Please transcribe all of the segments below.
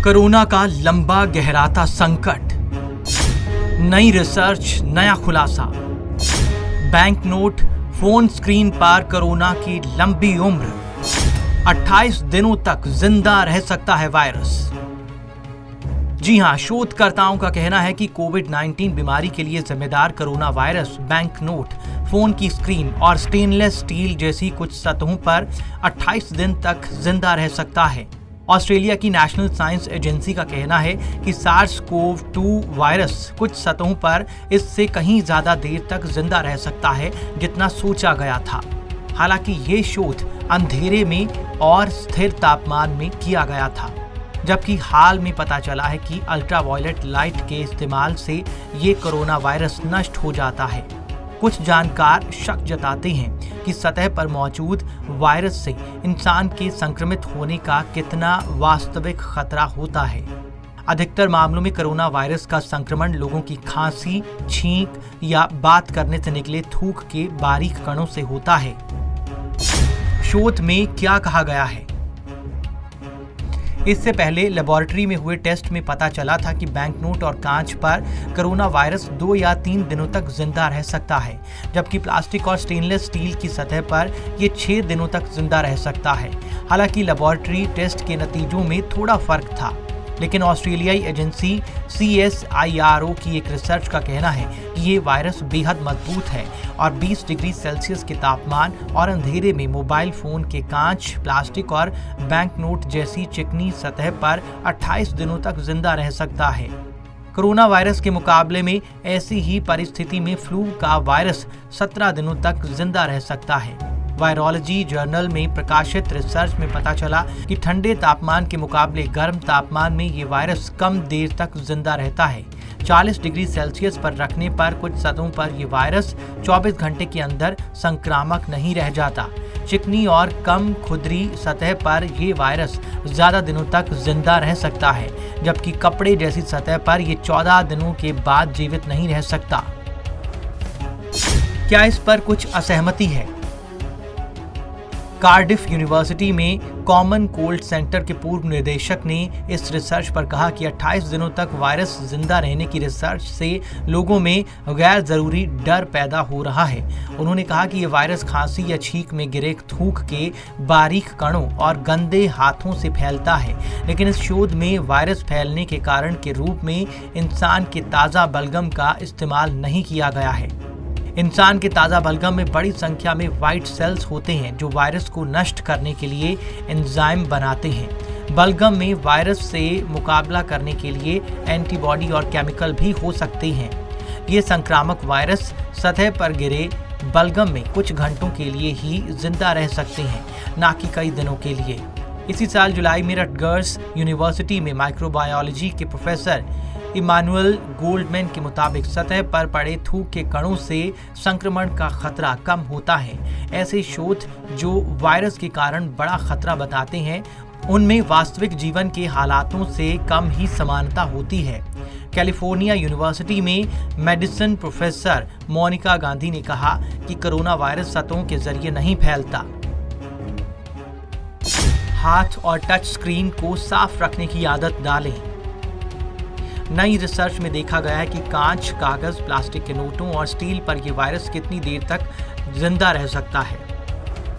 Corona का लंबा गहराता संकट, नई रिसर्च, नया खुलासा। बैंक नोट, फोन स्क्रीन पर कोरोना की लंबी उम्र, 28 दिनों तक जिंदा रह सकता है वायरस। जी हां, शोधकर्ताओं का कहना है कि कोविड-19 बीमारी के लिए जिम्मेदार corona virus bank note, phone की स्क्रीन और स्टेनलेस स्टील जैसी कुछ सतहों पर 28 दिन तक जिंदा रह सकता है। ऑस्ट्रेलिया की नेशनल साइंस एजेंसी का कहना है कि SARS-CoV-2 वायरस कुछ सतहों पर इससे कहीं ज्यादा देर तक जिंदा रह सकता है जितना सोचा गया था। हालांकि ये शोध अंधेरे में और स्थिर तापमान में किया गया था, जबकि हाल में पता चला है कि अल्ट्रावायलेट लाइट के इस्तेमाल से ये कोरोना वायरस नष्ट हो जाता है। कुछ जानकार शक जताते हैं कि सतह पर मौजूद वायरस से इंसान के संक्रमित होने का कितना वास्तविक खतरा होता है। अधिकतर मामलों में कोरोना वायरस का संक्रमण लोगों की खांसी, छींक या बात करने से निकले थूक के बारीक कणों से होता है। शोध में क्या कहा गया है? इससे पहले लेबोरेटरी में हुए टेस्ट में पता चला था कि बैंकनोट और कांच पर कोरोना वायरस 2 या 3 दिनों तक जिंदा रह सकता है, जबकि प्लास्टिक और स्टेनलेस स्टील की सतह पर यह 6 दिनों तक जिंदा रह सकता है। हालांकि लेबोरेटरी टेस्ट के नतीजों में थोड़ा फर्क था, लेकिन ऑस्ट्रेलियाई एजेंसी CSIRO की एक रिसर्च का कहना है कि ये वायरस बेहद मजबूत है और 20 डिग्री सेल्सियस के तापमान और अंधेरे में मोबाइल फोन के कांच, प्लास्टिक और बैंकनोट जैसी चिकनी सतह पर 28 दिनों तक जिंदा रह सकता है। कोरोना वायरस के मुकाबले में ऐसी ही परिस्थिति में फ्लू का वायरस 17 दिनों तक जिंदा रह सकता है। वायरोलॉजी जर्नल में प्रकाशित रिसर्च में पता चला कि ठंडे तापमान के मुकाबले गर्म तापमान में ये वायरस कम देर तक जिंदा रहता है। 40 डिग्री सेल्सियस पर रखने पर कुछ सतहों पर यह वायरस 24 घंटे के अंदर संक्रामक नहीं रह जाता। चिकनी और कम खुरदरी सतह पर यह वायरस ज्यादा दिनों तक जिंदा रह सकता है, जबकि कपड़े जैसी सतह पर यह 14 दिनों के बाद जीवित नहीं रह सकता। क्या इस पर कुछ असहमति है? कार्डिफ यूनिवर्सिटी में कॉमन कोल्ड सेंटर के पूर्व निदेशक ने इस रिसर्च पर कहा कि 28 दिनों तक वायरस जिंदा रहने की रिसर्च से लोगों में गैर जरूरी डर पैदा हो रहा है। उन्होंने कहा कि यह वायरस खांसी या छींक में गिरे थूक के बारीक कणों और गंदे हाथों से फैलता है, लेकिन इस शोध में वायरस फैलने के कारण के रूप में इंसान के ताज़ा बलगम का इस्तेमाल नहीं किया गया है। इंसान के ताज़ा बलगम में बड़ी संख्या में व्हाइट सेल्स होते हैं जो वायरस को नष्ट करने के लिए एंजाइम बनाते हैं। बलगम में वायरस से मुकाबला करने के लिए एंटीबॉडी और केमिकल भी हो सकते हैं। ये संक्रामक वायरस सतह पर गिरे बलगम में कुछ घंटों के लिए ही जिंदा रह सकते हैं, ना कि कई दिनों के लिए। इसी साल जुलाई में रटगर्स यूनिवर्सिटी में माइक्रोबायोलॉजी के प्रोफेसर इमानुएल गोल्डमैन के मुताबिक सतह पर पड़े थूक के कणों से संक्रमण का खतरा कम होता है। ऐसे शोध जो वायरस के कारण बड़ा खतरा बताते हैं, उनमें वास्तविक जीवन के हालातों से कम ही समानता होती है। कैलिफोर्निया यूनिवर्सिटी में मेडिसिन प्रोफेसर मोनिका गांधी ने कहा कि कोरोना वायरस सतहों के जरिए नहीं फैलता। हाथ और टच स्क्रीन को साफ रखने की आदत डालें। नई रिसर्च में देखा गया है कि कांच, कागज, प्लास्टिक के नोटों और स्टील पर यह वायरस कितनी देर तक जिंदा रह सकता है।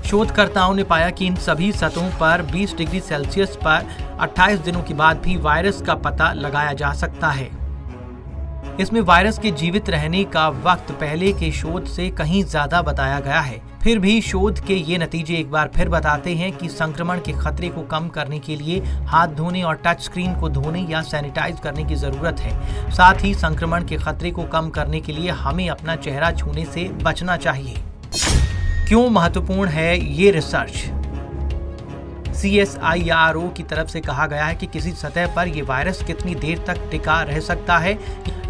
शोधकर्ताओं ने पाया कि इन सभी सतहों पर 20 डिग्री सेल्सियस पर 28 दिनों के बाद भी वायरस का पता लगाया जा सकता है। इसमें वायरस के जीवित रहने का वक्त पहले के शोध से कहीं ज्यादा बताया गया है। फिर भी शोध के ये नतीजे एक बार फिर बताते हैं कि संक्रमण के खतरे को कम करने के लिए हाथ धोने और टच स्क्रीन को धोने या सैनिटाइज करने की जरूरत है। साथ ही संक्रमण के खतरे को कम करने के लिए हमें अपना चेहरा छूने से बचना चाहिए। क्यों महत्वपूर्ण है ये रिसर्च? CSIRO की तरफ से कहा गया है कि किसी सतह पर यह वायरस कितनी देर तक टिका रह सकता है।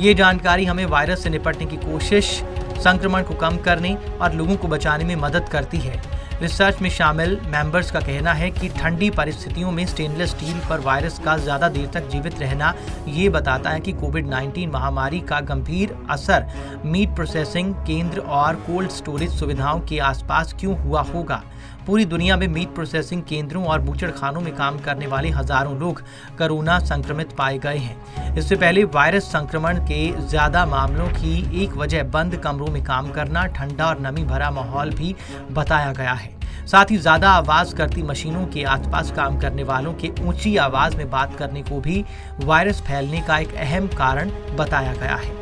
ये जानकारी हमें वायरस से निपटने की कोशिश, संक्रमण को कम करने और लोगों को बचाने में मदद करती है। रिसर्च में शामिल मेंबर्स का कहना है कि ठंडी परिस्थितियों में स्टेनलेस स्टील पर वायरस का ज़्यादा देर तक जीवित रहना ये बताता है कि कोविड-19 महामारी का गंभीर असर मीट प्रोसेसिंग केंद्र और कोल्ड स्टोरेज सुविधाओं के आसपास क्यों हुआ होगा। पूरी दुनिया में मीट प्रोसेसिंग केंद्रों और बूचड़खानों में काम करने वाले हजारों लोग कोरोना संक्रमित पाए गए हैं। इससे पहले वायरस संक्रमण के ज्यादा मामलों की एक वजह बंद कमरों में काम करना, ठंडा और नमी भरा माहौल भी बताया गया है। साथ ही ज्यादा आवाज करती मशीनों के आसपास काम करने वालों के ऊंची आवाज में बात करने को भी वायरस फैलने का एक अहम कारण बताया गया है।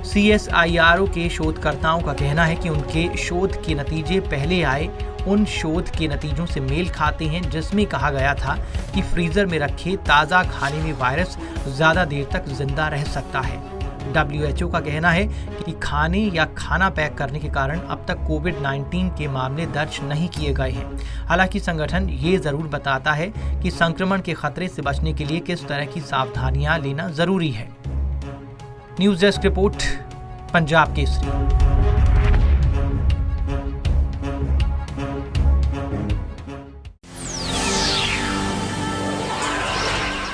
CSIRO के शोधकर्ताओं का कहना है कि उनके शोध के नतीजे पहले आए उन शोध के नतीजों से मेल खाते हैं जिसमें कहा गया था कि फ्रीजर में रखे ताज़ा खाने में वायरस ज़्यादा देर तक जिंदा रह सकता है। WHO का कहना है कि खाने या खाना पैक करने के कारण अब तक कोविड-19 के मामले दर्ज नहीं किए गए हैं। हालांकि संगठन ये ज़रूर बताता है कि संक्रमण के खतरे से बचने के लिए किस तरह की सावधानियां लेना ज़रूरी है। News desk report, Punjab Kesari.